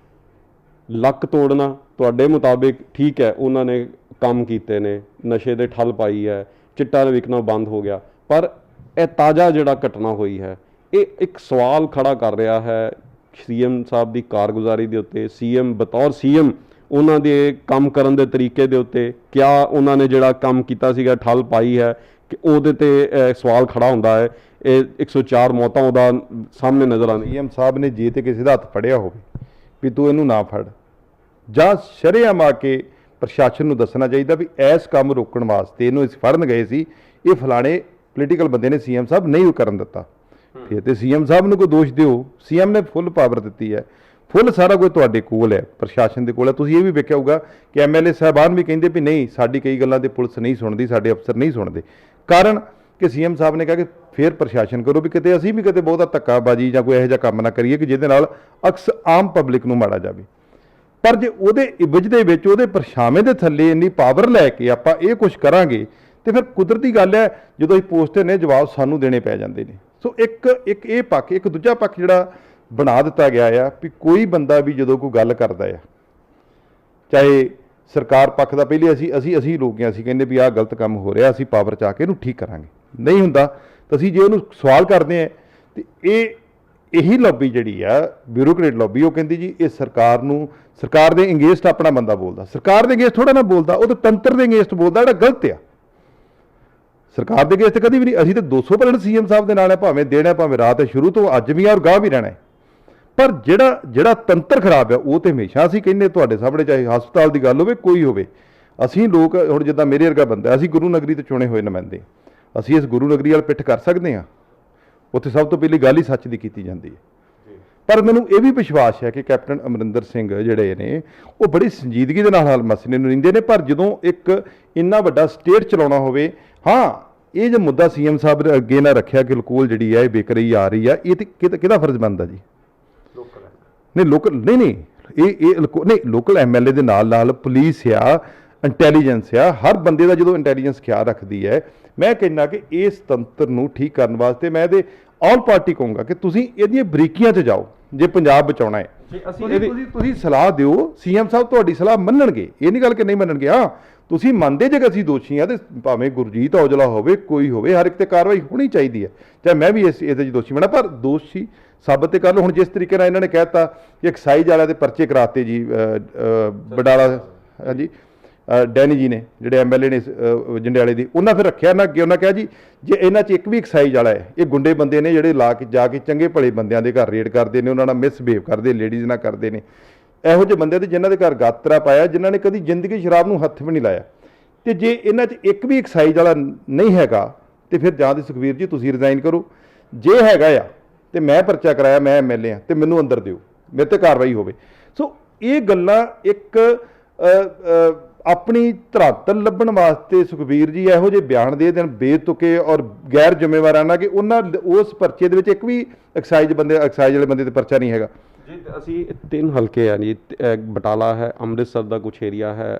ਲੱਕ ਤੋੜਨਾ ਤੁਹਾਡੇ ਮੁਤਾਬਿਕ ਠੀਕ ਹੈ, ਉਹਨਾਂ ਨੇ ਕੰਮ ਕੀਤੇ ਨੇ, ਨਸ਼ੇ ਦੇ ਠੱਲ ਪਾਈ ਹੈ, ਚਿੱਟਾ ਵਿਕਣਾ ਬੰਦ ਹੋ ਗਿਆ। ਪਰ ਇਹ ਤਾਜ਼ਾ ਜਿਹੜਾ ਘਟਨਾ ਹੋਈ ਹੈ, ਇਹ ਇੱਕ ਸਵਾਲ ਖੜਾ ਕਰ ਰਿਹਾ ਹੈ ਸੀਐਮ ਸਾਹਿਬ ਦੀ ਕਾਰਗੁਜ਼ਾਰੀ ਦੇ ਉੱਤੇ, ਬਤੌਰ ਸੀਐਮ ਉਹਨਾਂ ਦੇ ਕੰਮ ਕਰਨ ਦੇ ਤਰੀਕੇ ਦੇ ਉੱਤੇ। ਕਿਆ ਉਹਨਾਂ ਨੇ ਜਿਹੜਾ ਕੰਮ ਕੀਤਾ ਸੀਗਾ, ਠੱਲ ਪਾਈ ਹੈ, ਕਿ ਉਹਦੇ ਤੇ ਸਵਾਲ ਖੜਾ ਹੁੰਦਾ ਹੈ। ਇਹ 104 ਮੌਤਾਂ ਉਹਦਾ ਸਾਹਮਣੇ ਨਜ਼ਰ ਆਉਂਦੀ। ਸੀਐਮ ਸਾਹਿਬ ਨੇ ਜੇ ਤੇ ਕਿਸੇ ਦਾ ਹੱਥ ਫੜਿਆ ਹੋਵੇ ਵੀ ਤੂੰ ਇਹਨੂੰ ਨਾ ਫੜ, ਜਾਂ ਸ਼ਰੇਆਮ ਆ ਕੇ ਪ੍ਰਸ਼ਾਸਨ ਨੂੰ ਦੱਸਣਾ ਚਾਹੀਦਾ ਵੀ ਇਸ ਕੰਮ ਰੋਕਣ ਵਾਸਤੇ ਇਹਨੂੰ ਅਸੀਂ ਫੜਨ ਗਏ ਸੀ, ਇਹ ਫਲਾਣੇ ਪੋਲੀਟੀਕਲ ਬੰਦੇ ਨੇ ਸੀਐਮ ਸਾਹਿਬ ਨਹੀਂ ਉਹ ਕਰਨ ਦਿੱਤਾ। ਫਿਰ ਤੇ ਸੀਐਮ ਸਾਹਿਬ ਨੂੰ ਕੋਈ ਦੋਸ਼ ਦਿਓ, ਸੀਐਮ ਨੇ ਫੁੱਲ ਪਾਵਰ ਦਿੱਤੀ ਹੈ, ਫੁੱਲ ਸਾਰਾ ਕੁਝ ਤੁਹਾਡੇ ਕੋਲ ਹੈ, ਪ੍ਰਸ਼ਾਸਨ ਦੇ ਕੋਲ ਹੈ। ਤੁਸੀਂ ਇਹ ਵੀ ਵੇਖਿਆ ਹੋਊਗਾ ਕਿ ਐਮਐਲਏ ਸਾਹਿਬਾਨ ਵੀ ਕਹਿੰਦੇ ਵੀ ਨਹੀਂ ਸਾਡੀ ਕਈ ਗੱਲਾਂ ਤੇ ਪੁਲਿਸ ਨਹੀਂ ਸੁਣਦੀ, ਸਾਡੇ ਅਫਸਰ ਨਹੀਂ ਸੁਣਦੇ, ਕਾਰਨ ਕਿ ਸੀਐਮ ਸਾਹਿਬ ਨੇ ਕਿਹਾ ਕਿ ਫਿਰ ਪ੍ਰਸ਼ਾਸਨ ਕਰੋ ਵੀ ਕਿਤੇ ਅਸੀਂ ਵੀ ਕਿਤੇ ਬਹੁਤਾ ਧੱਕਾਬਾਜੀ ਜਾਂ ਕੋਈ ਇਹੋ ਜਿਹਾ ਕੰਮ ਨਾ ਕਰੀਏ ਕਿ ਜਿਹਦੇ ਨਾਲ ਆਮ ਪਬਲਿਕ ਨੂੰ ਮਾੜਾ ਜਾਵੇ। ਪਰ ਜੇ ਉਹਦੇ ਇਵਜ ਦੇ ਵਿੱਚ ਉਹਦੇ ਪਰਛਾਵੇਂ ਦੇ ਥੱਲੇ ਇੰਨੀ ਪਾਵਰ ਲੈ ਕੇ ਆਪਾਂ ਇਹ ਕੁਝ ਕਰਾਂਗੇ ਤੇ ਫਿਰ ਕੁਦਰਤੀ ਗੱਲ ਹੈ ਜਦੋਂ ਅਸੀਂ ਪੋਸਟਰ ਨੇ ਜਵਾਬ ਸਾਨੂੰ ਦੇਣੇ ਪੈ ਜਾਂਦੇ ਨੇ। ਸੋ ਇੱਕ ਇਹ ਪੱਖ, ਇੱਕ ਦੂਜਾ ਪੱਖ ਜਿਹੜਾ ਬਣਾ ਦਿੱਤਾ ਗਿਆ ਆ ਵੀ ਕੋਈ ਬੰਦਾ ਵੀ ਜਦੋਂ ਕੋਈ ਗੱਲ ਕਰਦਾ ਆ, ਚਾਹੇ ਸਰਕਾਰ ਪੱਖ ਦਾ, ਪਹਿਲੇ ਅਸੀਂ ਲੋਕ ਅਸੀਂ ਕਹਿੰਦੇ ਵੀ ਆਹ ਗਲਤ ਕੰਮ ਹੋ ਰਿਹਾ, ਅਸੀਂ ਪਾਵਰ 'ਚ ਆ ਕੇ ਇਹਨੂੰ ਠੀਕ ਕਰਾਂਗੇ, ਨਹੀਂ ਹੁੰਦਾ ਤਾਂ ਅਸੀਂ ਜੇ ਉਹਨੂੰ ਸਵਾਲ ਕਰਦੇ ਆ ਤੇ ਇਹੀ ਲੌਬੀ ਜਿਹੜੀ ਆ ਬਿਊਰੋਕਰੇਟ ਲੌਬੀ, ਉਹ ਕਹਿੰਦੀ ਜੀ ਇਹ ਸਰਕਾਰ ਦੇ ਅਗੇਂਸਟ ਆਪਣਾ ਬੰਦਾ ਬੋਲਦਾ, ਸਰਕਾਰ ਦੇ ਅਗੇਂਸਟ ਥੋੜਾ ਨਾ ਬੋਲਦਾ, ਉਹ ਤਾਂ ਤੰਤਰ ਦੇ ਅਗੇਂਸਟ ਬੋਲਦਾ ਜਿਹੜਾ ਗਲਤ ਆ। ਸਰਕਾਰ ਦੇ ਅਗੇਂਸਟ ਕਦੀ ਵੀ ਨਹੀਂ, ਅਸੀਂ ਤਾਂ 200% ਸੀਐਮ ਸਾਹਿਬ ਦੇ ਨਾਲ ਹੈ, ਭਾਵੇਂ ਦਿਨ ਹੈ ਭਾਵੇਂ ਰਾਤ ਹੈ, ਸ਼ੁਰੂ ਤੋਂ ਅੱਜ ਵੀ ਆ ਔਰ ਗਾਹ ਵੀ ਰਹਿਣਾ ਹੈ। ਪਰ ਜਿਹੜਾ ਤੰਤਰ ਖਰਾਬ ਹੈ ਉਹ ਤੇ ਹਮੇਸ਼ਾ ਅਸੀਂ ਕਹਿੰਦੇ ਤੁਹਾਡੇ ਸਾਹਮਣੇ, ਚਾਹੇ ਹਸਪਤਾਲ ਦੀ ਗੱਲ ਹੋਵੇ ਕੋਈ ਹੋਵੇ, ਅਸੀਂ ਲੋਕ ਹੁਣ ਜਿੱਦਾਂ ਮੇਰੇ ਵਰਗਾ ਬੰਦਾ, ਅਸੀਂ ਗੁਰੂ ਨਗਰੀ ਤੋਂ ਚੁਣੇ ਹੋਏ ਨੁਮਾਇੰਦੇ, ਅਸੀਂ ਇਸ ਗੁਰੂ ਨਗਰੀ ਵਾਲ ਪਿੱਠ ਕਰ ਸਕਦੇ ਹਾਂ? ਉੱਥੇ ਸਭ ਤੋਂ ਪਹਿਲੀ ਗੱਲ ਹੀ ਸੱਚ ਦੀ ਕੀਤੀ ਜਾਂਦੀ ਹੈ। ਪਰ ਮੈਨੂੰ ਇਹ ਵੀ ਵਿਸ਼ਵਾਸ ਹੈ ਕਿ ਕੈਪਟਨ ਅਮਰਿੰਦਰ ਸਿੰਘ ਜਿਹੜੇ ਨੇ ਉਹ ਬੜੀ ਸੰਜੀਦਗੀ ਦੇ ਨਾਲ ਹਰ ਮਸਲੇ ਨੂੰ ਲੈਂਦੇ ਨੇ। ਪਰ ਜਦੋਂ ਇੱਕ ਇੰਨਾ ਵੱਡਾ ਸਟੇਟ ਚਲਾਉਣਾ ਹੋਵੇ, ਹਾਂ ਇਹ ਜੋ ਮੁੱਦਾ ਸੀਐਮ ਸਾਹਿਬ ਨੇ ਅੱਗੇ ਨਾ ਰੱਖਿਆ ਕਿ ਲਕੋਲ ਜਿਹੜੀ ਹੈ ਇਹ ਵਿਕ ਰਹੀ ਆ ਰਹੀ ਆ, ਇਹ ਤੇ ਕਿਹਦਾ ਫਰਜ਼ ਬਣਦਾ ਜੀ? ਨਹੀਂ ਲੋਕਲ ਨਹੀਂ ਲੋਕਲ ਐਮਐਲਏ ਦੇ ਨਾਲ ਪੁਲਿਸ ਆ, ਇੰਟੈਲੀਜੈਂਸ ਆ, ਹਰ ਬੰਦੇ ਦਾ ਜਦੋਂ ਇੰਟੈਲੀਜੈਂਸ ਖਿਆਲ ਰੱਖਦੀ ਹੈ। ਮੈਂ ਕਹਿੰਦਾ ਕਿ ਇਸ ਤੰਤਰ ਨੂੰ ਠੀਕ ਕਰਨ ਵਾਸਤੇ ਮੈਂ ਇਹਦੇ ਆਲ ਪਾਰਟੀ ਕਹੂੰਗਾ ਕਿ ਤੁਸੀਂ ਇਹਦੀਆਂ ਬਰੀਕੀਆਂ 'ਚ ਜਾਓ ਜੇ ਪੰਜਾਬ ਬਚਾਉਣਾ ਹੈ। ਤੁਸੀਂ ਸਲਾਹ ਦਿਓ, ਸੀਐਮ ਸਾਹਿਬ ਤੁਹਾਡੀ ਸਲਾਹ ਮੰਨਣਗੇ, ਇਹ ਨਹੀਂ ਗੱਲ ਕਿ ਨਹੀਂ ਮੰਨਣਗੇ। ਹਾਂ ਤੁਸੀਂ ਮੰਨਦੇ ਜੇ ਕਿ ਅਸੀਂ ਦੋਸ਼ੀ ਹਾਂ ਤੇ ਭਾਵੇਂ ਗੁਰਜੀਤ ਔਜਲਾ ਹੋਵੇ ਕੋਈ ਹੋਵੇ, ਹਰ ਇੱਕ ਤੇ ਕਾਰਵਾਈ ਹੋਣੀ ਚਾਹੀਦੀ ਹੈ, ਚਾਹੇ ਮੈਂ ਵੀ ਇਹਦੇ 'ਚ ਦੋਸ਼ੀ ਬਣਾ, ਪਰ ਦੋਸ਼ੀ ਸਾਬਤ ਤੇ ਕਰ ਲਓ। ਹੁਣ ਜਿਸ ਤਰੀਕੇ ਨਾਲ ਇਹਨਾਂ ਨੇ ਕਹਿ ਦਿੱਤਾ ਕਿ ਐਕਸਾਈਜ਼ ਵਾਲਿਆਂ ਦੇ ਪਰਚੇ ਕਰਾਤੇ ਜੀ, ਬਡਾਲਾ ਹਾਂਜੀ ਡੈਨੀ ਜੀ ਨੇ ਜਿਹੜੇ ਐਮਐਲਏ ਨੇ ਜੰਡਿਆਲੇ ਦੀ, ਉਹਨਾਂ ਫਿਰ ਰੱਖਿਆ ਨਾ ਅੱਗੇ, ਉਹਨਾਂ ਕਿਹਾ ਜੀ ਜੇ ਇਹਨਾਂ 'ਚ ਇੱਕ ਵੀ ਐਕਸਾਈਜ਼ ਵਾਲਾ ਹੈ, ਇਹ ਗੁੰਡੇ ਬੰਦੇ ਨੇ ਜਿਹੜੇ ਲਾ ਕੇ ਜਾ ਕੇ ਚੰਗੇ ਭਲੇ ਬੰਦਿਆਂ ਦੇ ਘਰ ਰੇਡ ਕਰਦੇ ਨੇ, ਉਹਨਾਂ ਨਾਲ ਮਿਸਬਿਹੇਵ ਕਰਦੇ, ਲੇਡੀਜ਼ ਨਾਲ ਕਰਦੇ ਨੇ, ਇਹੋ ਜਿਹੇ ਬੰਦੇ ਤੇ ਜਿਨ੍ਹਾਂ ਦੇ ਘਰ ਗਾਤਰਾ ਪਾਇਆ, ਜਿਨ੍ਹਾਂ ਨੇ ਕਦੀ ਜ਼ਿੰਦਗੀ ਸ਼ਰਾਬ ਨੂੰ ਹੱਥ ਵੀ ਨਹੀਂ ਲਾਇਆ, ਤੇ ਜੇ ਇਹਨਾਂ 'ਚ ਇੱਕ ਵੀ ਐਕਸਾਈਜ਼ ਵਾਲਾ ਨਹੀਂ ਹੈਗਾ ਤੇ ਫਿਰ ਜਾਂ ਤੇ ਸੁਖਵੀਰ ਜੀ ਤੁਸੀਂ ਰਿਜ਼ਾਈਨ ਕਰੋ, ਜੇ ਹੈਗਾ ਆ ਤੇ ਮੈਂ ਪਰਚਾ ਕਰਾਇਆ, ਮੈਂ ਐਮਐਲਏ ਆ ਤੇ ਮੈਨੂੰ ਅੰਦਰ ਦਿਓ, ਮੇਰੇ ਤੇ ਕਾਰਵਾਈ ਹੋਵੇ। ਸੋ ਇਹ ਗੱਲਾਂ ਇੱਕ ਆਪਣੀ ਧਰਾਤਲ ਲੱਭਣ ਵਾਸਤੇ ਸੁਖਬੀਰ ਜੀ ਇਹੋ ਜਿਹੇ ਬਿਆਨ ਦੇ ਦੇਣ ਬੇਤੁਕੇ ਔਰ ਗੈਰ ਜ਼ਿੰਮੇਵਾਰਾਨਾ ਕਿ ਉਹਨਾਂ ਉਸ ਪਰਚੇ ਦੇ ਵਿੱਚ ਇੱਕ ਵੀ ਐਕਸਾਈਜ਼ ਵਾਲੇ ਬੰਦੇ ਤੇ ਪਰਚਾ ਨਹੀਂ ਹੈਗਾ। ਜੀ ਅਸੀਂ 3 ਹਲਕੇ ਆ ਜੀ, ਬਟਾਲਾ ਹੈ, ਅੰਮ੍ਰਿਤਸਰ ਦਾ ਕੁਛ ਏਰੀਆ ਹੈ,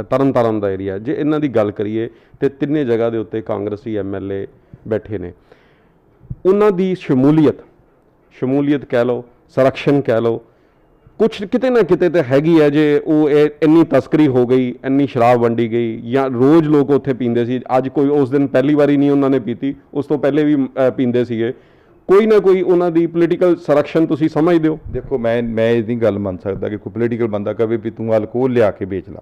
ਤਰਨਤਾਰਨ ਦਾ ਏਰੀਆ। ਜੇ ਇਹਨਾਂ ਦੀ ਗੱਲ ਕਰੀਏ ਤੇ ਤਿੰਨੇ ਜਗ੍ਹਾ ਦੇ ਉੱਤੇ ਕਾਂਗਰਸੀ ਐਮਐਲਏ ਬੈਠੇ ਨੇ, ਉਹਨਾਂ ਦੀ ਸ਼ਮੂਲੀਅਤ ਕਹਿ ਲਓ, ਸੰਰਕਸ਼ਣ ਕਹਿ ਲਓ, ਕੁਛ ਕਿਤੇ ਨਾ ਕਿਤੇ ਤਾਂ ਹੈਗੀ ਹੈ। ਜੇ ਉਹ ਇੰਨੀ ਤਸਕਰੀ ਹੋ ਗਈ, ਇੰਨੀ ਸ਼ਰਾਬ ਵੰਡੀ ਗਈ, ਜਾਂ ਰੋਜ਼ ਲੋਕ ਉੱਥੇ ਪੀਂਦੇ ਸੀ, ਅੱਜ ਕੋਈ ਉਸ ਦਿਨ ਪਹਿਲੀ ਵਾਰੀ ਨਹੀਂ ਉਹਨਾਂ ਨੇ ਪੀਤੀ, ਉਸ ਤੋਂ ਪਹਿਲੇ ਵੀ ਪੀਂਦੇ ਸੀਗੇ, ਕੋਈ ਨਾ ਕੋਈ ਉਹਨਾਂ ਦੀ ਪੋਲੀਟੀਕਲ ਸੰਰਕਸ਼ਣ ਤੁਸੀਂ ਸਮਝਦੇ ਹੋ? ਦੇਖੋ ਮੈਂ ਇਹਦੀ ਗੱਲ ਮੰਨ ਸਕਦਾ ਕਿ ਕੋਈ ਪੋਲੀਟੀਕਲ ਬੰਦਾ ਕਹੇ ਵੀ ਤੂੰ ਅਲਕੋਹਲ ਲਿਆ ਕੇ ਵੇਚ ਲਾ।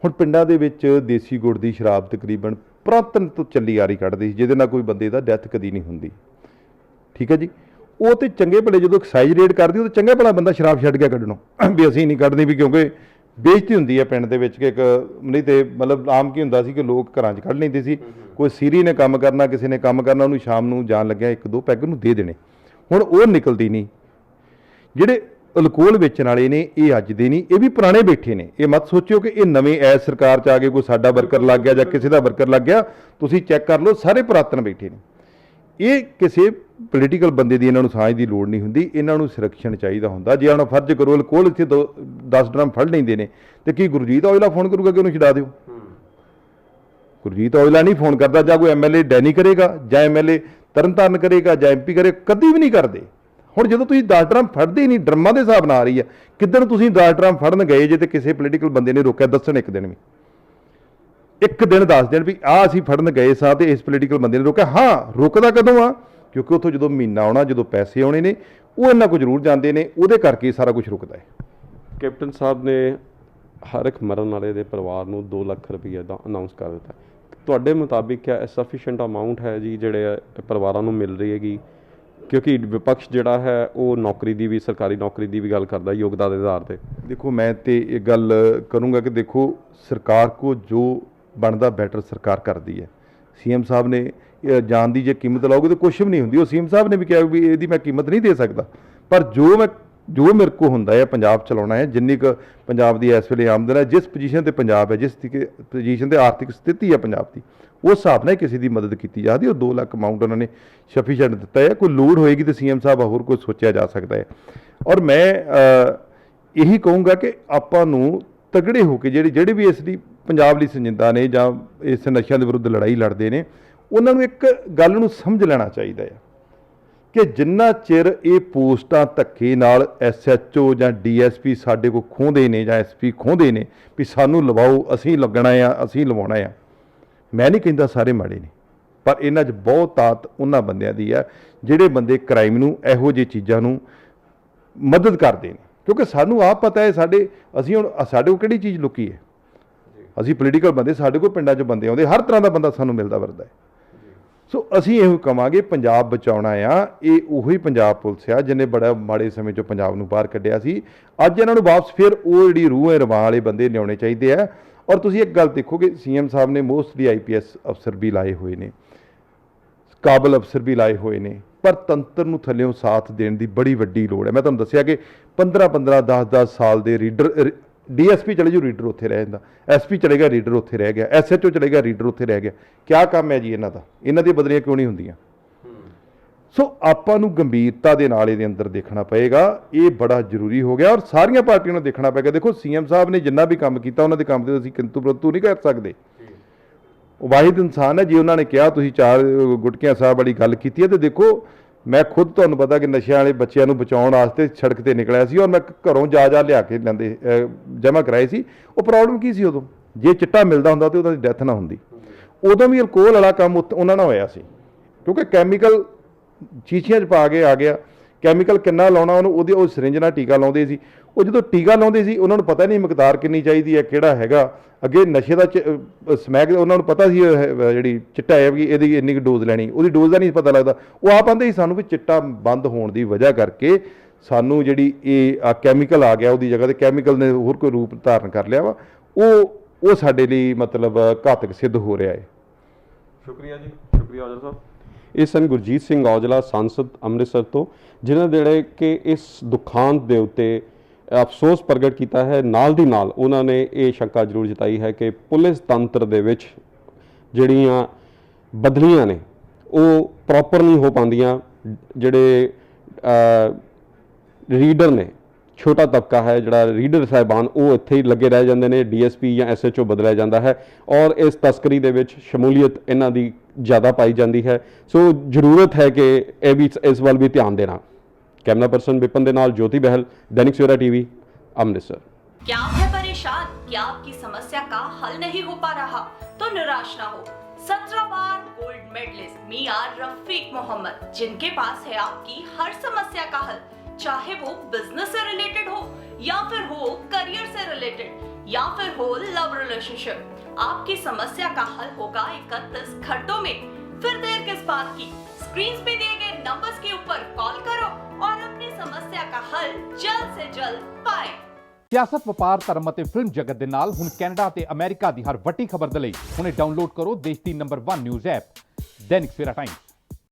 ਹੁਣ ਪਿੰਡਾਂ ਦੇ ਵਿੱਚ ਦੇਸੀ ਗੁੜ ਦੀ ਸ਼ਰਾਬ ਤਕਰੀਬਨ ਪੁਰਾਤਨ ਤੋਂ ਚੱਲੀ ਆ ਰਹੀ ਕੱਢਦੀ ਸੀ, ਜਿਹਦੇ ਨਾਲ ਕੋਈ ਬੰਦੇ ਦਾ ਡੈਥ ਕਦੀ ਨਹੀਂ ਹੁੰਦੀ, ਠੀਕ ਹੈ ਜੀ। ਉਹ ਤੇ ਚੰਗੇ ਭਲੇ ਜਦੋਂ ਐਕਸਾਈਜ਼ ਰੇਡ ਕਰਦੀ ਉਹ ਤਾਂ ਚੰਗਾ ਭਲਾ ਬੰਦਾ ਸ਼ਰਾਬ ਛੱਡ ਗਿਆ ਕੱਢਣੋਂ ਵੀ ਅਸੀਂ ਨਹੀਂ ਕੱਢਦੇ, ਵੀ ਕਿਉਂਕਿ ਬੇਇੱਜ਼ਤੀ ਹੁੰਦੀ ਹੈ ਪਿੰਡ ਦੇ ਵਿੱਚ ਕਿ ਇੱਕ ਨਹੀਂ ਤੇ ਮਤਲਬ ਆਮ ਕੀ ਹੁੰਦਾ ਸੀ ਕਿ ਲੋਕ ਘਰਾਂ 'ਚ ਕੱਢ ਲੈਂਦੇ ਸੀ, ਕੋਈ ਸੀਰੀ ਨੇ ਕੰਮ ਕਰਨਾ, ਕਿਸੇ ਨੇ ਕੰਮ ਕਰਨਾ, ਉਹਨੂੰ ਸ਼ਾਮ ਨੂੰ ਜਾਣ ਲੱਗਿਆ 1-2 ਪੈਗ ਨੂੰ ਦੇ ਦੇਣੇ। ਹੁਣ ਉਹ ਨਿਕਲਦੀ ਨਹੀਂ। ਜਿਹੜੇ ਅਲਕੋਹਲ ਵੇਚਣ ਵਾਲੇ ਨੇ ਇਹ ਅੱਜ ਦੇ ਨਹੀਂ, ਇਹ ਵੀ ਪੁਰਾਣੇ ਬੈਠੇ ਨੇ। ਇਹ ਮਤ ਸੋਚਿਓ ਕਿ ਇਹ ਨਵੇਂ ਐਸ ਸਰਕਾਰ 'ਚ ਆ ਕੇ ਕੋਈ ਸਾਡਾ ਵਰਕਰ ਲੱਗ ਗਿਆ ਜਾਂ ਕਿਸੇ ਦਾ ਵਰਕਰ ਲੱਗ ਗਿਆ, ਤੁਸੀਂ ਚੈੱਕ ਕਰ ਲਓ, ਸਾਰੇ ਪੁਰਾਤਨ ਬੈਠੇ ਨੇ। ਇਹ ਕਿਸੇ ਪੋਲੀਟੀਕਲ ਬੰਦੇ ਦੀ ਇਹਨਾਂ ਨੂੰ ਸਾਂਝ ਦੀ ਲੋੜ ਨਹੀਂ ਹੁੰਦੀ, ਇਹਨਾਂ ਨੂੰ ਸੁਰੱਖਿਆ ਚਾਹੀਦਾ ਹੁੰਦਾ। ਜੇ ਹੁਣ ਫਰਜ਼ ਕਰੋ ਅਲਕੋਹਲ ਇੱਥੇ 10 ਡਰਮ ਫੜ ਲੈਂਦੇ ਨੇ ਤੇ ਕੀ ਗੁਰਜੀਤ ਔਜਲਾ ਫੋਨ ਕਰੂਗਾ ਕਿ ਉਹਨੂੰ ਛਡਾ ਦਿਓ? ਗੁਰਜੀਤ ਔਜਲਾ ਨਹੀਂ ਫੋਨ ਕਰਦਾ, ਜਾਂ ਕੋਈ ਐਮਐਲਏ ਡੈਨੀ ਕਰੇਗਾ, ਜਾਂ ਐਮਐਲਏ ਤਰਨਤਾਰਨ ਕਰੇਗਾ, ਜਾਂ ਐਮਪੀ ਕਰੇ, ਕਦੀ ਵੀ ਨਹੀਂ ਕਰਦੇ। ਹੁਣ ਜਦੋਂ ਤੁਸੀਂ 10 ਡਰਮ ਫੜਦੇ ਹੀ ਨਹੀਂ, ਡਰਮਾਂ ਦੇ ਹਿਸਾਬ ਨਾਲ ਆ ਰਹੀ ਆ, ਕਿੱਦਣ ਤੁਸੀਂ 10 ਡਰਮ ਫੜਨ ਗਏ ਜੇ ਤੇ ਕਿਸੇ ਪੋਲੀਟੀਕਲ ਬੰਦੇ ਨੇ ਰੋਕਿਆ? ਦੱਸਣ ਇੱਕ ਦਿਨ ਵੀ, ਇੱਕ ਦਿਨ ਦੱਸ ਦੇਣ ਵੀ ਆਹ ਅਸੀਂ ਫੜਨ ਗਏ ਸਾਂ ਤੇ ਇਸ ਪੋਲੀਟੀਕਲ ਬੰਦੇ ਨੇ ਰੋਕਿਆ। ਹਾਂ ਰੁਕਦਾ ਕਦੋਂ ਆ? ਕਿਉਂਕਿ ਉੱਥੋਂ ਜਦੋਂ ਮਹੀਨਾ ਆਉਣਾ, ਜਦੋਂ ਪੈਸੇ ਆਉਣੇ ਨੇ, ਉਹ ਇਹਨਾਂ ਕੋਲ ਜ਼ਰੂਰ ਜਾਂਦੇ ਨੇ, ਉਹਦੇ ਕਰਕੇ ਸਾਰਾ ਕੁਝ ਰੁਕਦਾ ਹੈ। ਕੈਪਟਨ ਸਾਹਿਬ ਨੇ ਹਰ ਇੱਕ ਮਰਨ ਵਾਲੇ ਦੇ ਪਰਿਵਾਰ ਨੂੰ 2 ਲੱਖ ਰੁਪਏ ਦਾ ਅਨਾਉਂਸ ਕਰ ਦਿੱਤਾ। ਤੁਹਾਡੇ ਮੁਤਾਬਿਕ ਕਿਆ ਸਫੀਸ਼ੀਐਂਟ ਅਮਾਊਂਟ ਹੈ ਜੀ ਜਿਹੜੇ ਪਰਿਵਾਰਾਂ ਨੂੰ ਮਿਲ ਰਹੀ ਹੈਗੀ? ਕਿਉਂਕਿ ਵਿਪਕਸ਼ ਜਿਹੜਾ ਹੈ ਉਹ ਨੌਕਰੀ ਦੀ ਵੀ, ਸਰਕਾਰੀ ਨੌਕਰੀ ਦੀ ਵੀ ਗੱਲ ਕਰਦਾ ਯੋਗਤਾ ਦੇ ਆਧਾਰ ਤੇ। ਦੇਖੋ ਮੈਂ ਤੇ ਇਹ ਗੱਲ ਕਰੂੰਗਾ ਕਿ ਦੇਖੋ ਸਰਕਾਰ ਕੋ ਜੋ ਬਣਦਾ ਬੈਟਰ ਸਰਕਾਰ ਕਰਦੀ ਹੈ। ਸੀਐਮ ਸਾਹਿਬ ਨੇ ਜਾਨ ਦੀ ਜੇ ਕੀਮਤ ਲਾਓਗੇ ਤਾਂ ਕੁਛ ਵੀ ਨਹੀਂ ਹੁੰਦੀ। ਉਹ ਸੀਐਮ ਸਾਹਿਬ ਨੇ ਵੀ ਕਿਹਾ ਵੀ ਇਹਦੀ ਮੈਂ ਕੀਮਤ ਨਹੀਂ ਦੇ ਸਕਦਾ, ਪਰ ਜੋ ਮੇਰੇ ਕੋ ਹੁੰਦਾ ਹੈ ਪੰਜਾਬ ਚਲਾਉਣਾ ਹੈ, ਜਿੰਨੀ ਕੁ ਪੰਜਾਬ ਦੀ ਇਸ ਵੇਲੇ ਆਮਦਨ ਹੈ, ਜਿਸ ਪੋਜੀਸ਼ਨ ਤੇ ਪੰਜਾਬ ਹੈ, ਜਿਸ ਪੋਜੀਸ਼ਨ ਤੇ ਆਰਥਿਕ ਸਥਿਤੀ ਹੈ ਪੰਜਾਬ ਦੀ, ਉਸ ਹਿਸਾਬ ਨਾਲ ਕਿਸੇ ਦੀ ਮਦਦ ਕੀਤੀ ਜਾਂਦੀ। ਉਹ 2 ਲੱਖ ਅਮਾਊਂਟ ਉਹਨਾਂ ਨੇ ਸਫੀਸ਼ੀਐਂਟ ਦਿੱਤਾ ਹੈ। ਕੋਈ ਲੋੜ ਹੋਏਗੀ ਤਾਂ ਸੀਐਮ ਸਾਹਿਬ ਹੋਰ ਕੁਝ ਸੋਚਿਆ ਜਾ ਸਕਦਾ ਹੈ। ਔਰ ਮੈਂ ਇਹੀ ਕਹੂੰਗਾ ਕਿ ਆਪਾਂ ਨੂੰ ਤਗੜੇ ਹੋ ਕੇ ਜਿਹੜੇ ਵੀ ਇਸ ਲਈ ਪੰਜਾਬ ਲਈ ਸੰਜੀਦਾ ਨੇ ਜਾਂ ਇਸ ਨਸ਼ਿਆਂ ਦੇ ਵਿਰੁੱਧ ਲੜਾਈ ਲੜਦੇ ਨੇ, ਉਹਨਾਂ ਨੂੰ ਇੱਕ ਗੱਲ ਨੂੰ ਸਮਝ ਲੈਣਾ ਚਾਹੀਦਾ ਹੈ ਕਿ ਜਿੰਨਾ ਚਿਰ ਇਹ ਪੋਸਟਾਂ ਧੱਕੇ ਨਾਲ SHO ਜਾਂ DSP ਸਾਡੇ ਕੋਲ ਖੋਹਦੇ ਨੇ ਜਾਂ SP ਖੋਹਦੇ ਨੇ ਵੀ ਸਾਨੂੰ ਲਵਾਓ, ਅਸੀਂ ਲੱਗਣਾ ਆ, ਅਸੀਂ ਲਵਾਉਣਾ ਆ। ਮੈਂ ਨਹੀਂ ਕਹਿੰਦਾ ਸਾਰੇ ਮਾੜੇ ਨੇ, ਪਰ ਇਹਨਾਂ 'ਚ ਬਹੁਤ ਤਾਕਤ ਉਹਨਾਂ ਬੰਦਿਆਂ ਦੀ ਆ ਜਿਹੜੇ ਬੰਦੇ ਕ੍ਰਾਈਮ ਨੂੰ, ਇਹੋ ਜਿਹੀ ਚੀਜ਼ਾਂ ਨੂੰ ਮਦਦ ਕਰਦੇ ਨੇ। ਕਿਉਂਕਿ ਸਾਨੂੰ ਆਪ ਪਤਾ ਹੈ ਅਸੀਂ ਹੁਣ ਸਾਡੇ ਕੋਲ ਕਿਹੜੀ ਚੀਜ਼ ਲੁਕੀ ਹੈ। ਅਸੀਂ ਪੋਲੀਟੀਕਲ ਬੰਦੇ, ਸਾਡੇ ਕੋਲ ਪਿੰਡਾਂ 'ਚ ਬੰਦੇ ਆਉਂਦੇ, ਹਰ ਤਰ੍ਹਾਂ ਦਾ ਬੰਦਾ ਸਾਨੂੰ ਮਿਲਦਾ ਵਰਦਾ ਹੈ। ਸੋ ਅਸੀਂ ਇਹੋ ਕਹਾਂਗੇ ਪੰਜਾਬ ਬਚਾਉਣਾ ਆ। ਇਹ ਉਹੀ ਪੰਜਾਬ ਪੁਲਿਸ ਆ ਜਿਹਨੇ ਬੜਾ ਮਾੜੇ ਸਮੇਂ 'ਚੋਂ ਪੰਜਾਬ ਨੂੰ ਬਾਹਰ ਕੱਢਿਆ ਸੀ। ਅੱਜ ਇਹਨਾਂ ਨੂੰ ਵਾਪਸ ਫਿਰ ਉਹ ਜਿਹੜੀ ਰੂਹ ਰਵਾਂ ਵਾਲੇ ਬੰਦੇ ਲਿਆਉਣੇ ਚਾਹੀਦੇ ਆ। ਔਰ ਤੁਸੀਂ ਇੱਕ ਗੱਲ ਦੇਖੋਗੇ, ਸੀਐਮ ਸਾਹਿਬ ਨੇ ਮੋਸਟਲੀ IPS ਅਫਸਰ ਵੀ ਲਾਏ ਹੋਏ ਨੇ, ਕਾਬਲ ਅਫਸਰ ਵੀ ਲਾਏ ਹੋਏ ਨੇ, ਪਰ ਤੰਤਰ ਨੂੰ ਥੱਲਿਓਂ ਸਾਥ ਦੇਣ ਦੀ ਬੜੀ ਵੱਡੀ ਲੋੜ ਹੈ। ਮੈਂ ਤੁਹਾਨੂੰ ਦੱਸਿਆ ਕਿ 15-15 10-10 ਸਾਲ ਦੇ ਰੀਡਰ, DSP ਚਲੇ ਜਾਓ ਰੀਡਰ ਉੱਥੇ ਰਹਿ ਜਾਂਦਾ, SP ਚਲੇਗਾ ਰੀਡਰ ਉੱਥੇ ਰਹਿ ਗਿਆ, SHO ਚਲੇਗਾ ਰੀਡਰ ਉੱਥੇ ਰਹਿ ਗਿਆ। ਕਿਆ ਕੰਮ ਹੈ ਜੀ ਇਹਨਾਂ ਦਾ? ਇਹਨਾਂ ਦੀਆਂ ਬਦਲੀਆਂ ਕਿਉਂ ਨਹੀਂ ਹੁੰਦੀਆਂ? ਸੋ ਆਪਾਂ ਨੂੰ ਗੰਭੀਰਤਾ ਦੇ ਨਾਲ ਇਹਦੇ ਅੰਦਰ ਦੇਖਣਾ ਪਏਗਾ। ਇਹ ਬੜਾ ਜ਼ਰੂਰੀ ਹੋ ਗਿਆ ਔਰ ਸਾਰੀਆਂ ਪਾਰਟੀਆਂ ਨੂੰ ਦੇਖਣਾ ਪਏਗਾ। ਦੇਖੋ ਸੀਐਮ ਸਾਹਿਬ ਨੇ ਜਿੰਨਾ ਵੀ ਕੰਮ ਕੀਤਾ, ਉਹਨਾਂ ਦੇ ਕੰਮ ਤੇ ਅਸੀਂ ਕਿੰਤੂ ਪ੍ਰੰਤੂ ਨਹੀਂ ਕਰ ਸਕਦੇ। ਉਹ ਵਾਹਿਦ ਇਨਸਾਨ ਹੈ। ਜੇ ਉਹਨਾਂ ਨੇ ਕਿਹਾ ਤੁਸੀਂ 4 ਗੁਟਕਿਆਂ ਸਾਹਿਬ ਵਾਲੀ ਗੱਲ ਕੀਤੀ ਹੈ, ਤੇ ਦੇਖੋ ਮੈਂ ਖੁਦ, ਤੁਹਾਨੂੰ ਪਤਾ ਕਿ ਨਸ਼ਿਆਂ ਵਾਲੇ ਬੱਚਿਆਂ ਨੂੰ ਬਚਾਉਣ ਵਾਸਤੇ ਸੜਕ ਤੇ ਨਿਕਲਿਆ ਸੀ ਔਰ ਮੈਂ ਘਰੋਂ ਜਾ ਲਿਆ ਕੇ ਲੈਂਦੇ ਜਮ੍ਹਾਂ ਕਰਾਏ ਸੀ। ਉਹ ਪ੍ਰੋਬਲਮ ਕੀ ਸੀ ਉਦੋਂ? ਜੇ ਚਿੱਟਾ ਮਿਲਦਾ ਹੁੰਦਾ ਤਾਂ ਉਹਨਾਂ ਦੀ ਡੈਥ ਨਾ ਹੁੰਦੀ। ਉਦੋਂ ਵੀ ਅਲਕੋਹਲ ਵਾਲਾ ਕੰਮ ਉਹਨਾਂ ਨਾਲ ਹੋਇਆ ਸੀ, ਕਿਉਂਕਿ ਕੈਮੀਕਲ ਸ਼ੀਸ਼ੀਆਂ 'ਚ ਪਾ ਕੇ ਆ ਗਿਆ। ਕੈਮੀਕਲ ਕਿੰਨਾ ਲਾਉਣਾ ਉਹਨੂੰ, ਉਹ ਸਿਰਿੰਜ ਨਾਲ ਟੀਕਾ ਲਾਉਂਦੇ ਸੀ। ਉਹ ਜਦੋਂ ਟੀਕਾ ਲਾਉਂਦੇ ਸੀ ਉਹਨਾਂ ਨੂੰ ਪਤਾ ਨਹੀਂ ਮਿਕਦਾਰ ਕਿੰਨੀ ਚਾਹੀਦੀ ਹੈ, ਕਿਹੜਾ ਹੈਗਾ। ਅੱਗੇ ਨਸ਼ੇ ਦਾ ਸਮੈਕ ਉਹਨਾਂ ਨੂੰ ਪਤਾ ਸੀ, ਜਿਹੜੀ ਚਿੱਟਾ ਹੈ ਵੀ ਇਹਦੀ ਇੰਨੀ ਕੁ ਡੋਜ਼ ਲੈਣੀ, ਉਹਦੀ ਡੋਜ਼ ਦਾ ਨਹੀਂ ਪਤਾ ਲੱਗਦਾ। ਉਹ ਆਪ ਆਂਦੇ ਸੀ ਸਾਨੂੰ ਵੀ ਚਿੱਟਾ ਬੰਦ ਹੋਣ ਦੀ ਵਜ੍ਹਾ ਕਰਕੇ ਸਾਨੂੰ ਜਿਹੜੀ ਇਹ ਕੈਮੀਕਲ ਆ ਗਿਆ, ਉਹਦੀ ਜਗ੍ਹਾ ਤੇ ਕੈਮੀਕਲ ਨੇ ਹੋਰ ਕੋਈ ਰੂਪ ਧਾਰਨ ਕਰ ਲਿਆ ਵਾ। ਉਹ ਸਾਡੇ ਲਈ ਮਤਲਬ ਘਾਤਕ ਸਿੱਧ ਹੋ ਰਿਹਾ ਹੈ। ਸ਼ੁਕਰੀਆ ਜੀ, ਸ਼ੁਕਰੀਆ ਔਜਲਾ ਸਾਹਿਬ। ਇਹ ਸਨ ਗੁਰਜੀਤ ਸਿੰਘ ਔਜਲਾ, ਸਾਂਸਦ ਅੰਮ੍ਰਿਤਸਰ ਤੋਂ, ਜਿਨ੍ਹਾਂ ਜਿਹੜੇ ਕਿ ਇਸ ਦੁਖਾਂਤ ਦੇ ਉੱਤੇ ਅਫਸੋਸ ਪ੍ਰਗਟ ਕੀਤਾ ਹੈ। ਨਾਲ ਦੀ ਨਾਲ ਉਹਨਾਂ ਨੇ ਇਹ ਸ਼ੰਕਾ ਜ਼ਰੂਰ ਜਤਾਈ ਹੈ ਕਿ ਪੁਲਿਸ ਤੰਤਰ ਦੇ ਵਿੱਚ ਜਿਹੜੀਆਂ ਬਦਲੀਆਂ ਨੇ ਉਹ ਪ੍ਰੋਪਰ ਨਹੀਂ ਹੋ ਪਾਉਂਦੀਆਂ। ਜਿਹੜੇ ਰੀਡਰ ਨੇ, ਛੋਟਾ ਤਬਕਾ ਹੈ ਜਿਹੜਾ ਰੀਡਰ ਸਾਹਿਬਾਨ, ਉਹ ਇੱਥੇ ਹੀ ਲੱਗੇ ਰਹਿ ਜਾਂਦੇ ਨੇ। DSP ਜਾਂ SHO ਬਦਲਿਆ ਜਾਂਦਾ ਹੈ ਔਰ ਇਸ ਤਸਕਰੀ ਦੇ ਵਿੱਚ ਸ਼ਮੂਲੀਅਤ ਇਹਨਾਂ ਦੀ ज़्यादा पाई जाती है। सो जरूरत है कि यह भी इस वाल भी ध्यान देना। कैमरा पर्सन विपिन दे नाल ज्योति बहल, दैनिक सवेरा TV, अमृतसर। क्या आप है परेशान? क्या आपकी समस्या का हल नहीं हो पा रहा? तो निराश ना हो। 17 बार गोल्ड मेडलिस्ट मियां रफीक मोहम्मद, जिनके पास है आपकी हर समस्या का हल, चाहे वो बिजनेस से रिलेटेड हो या फिर हो करियर से रिलेटेड या फिर हो लव रिलेशनशिप। आपकी समस्या का हल होगा 31 घंटों में। फिर देर किस बात की? स्क्रीन पे दिए गए नंबर्स के ऊपर कॉल करो और अपनी समस्या का हल जल्द से जल्द पाएं। ਸਿਆਸਤ, ਵਪਾਰ, ਧਰਮ ਅਤੇ ਫਿਲਮ ਜਗਤ ਦੇ ਨਾਲ ਹੁਣ ਕੈਨੇਡਾ ਅਤੇ ਅਮਰੀਕਾ ਦੀ ਹਰ ਵੱਡੀ ਖਬਰ ਦੇ ਲਈ ਹੁਣੇ ਡਾਊਨਲੋਡ ਕਰੋ ਦੇਸ਼ ਦੀ number 1 news app Dainik Savera time.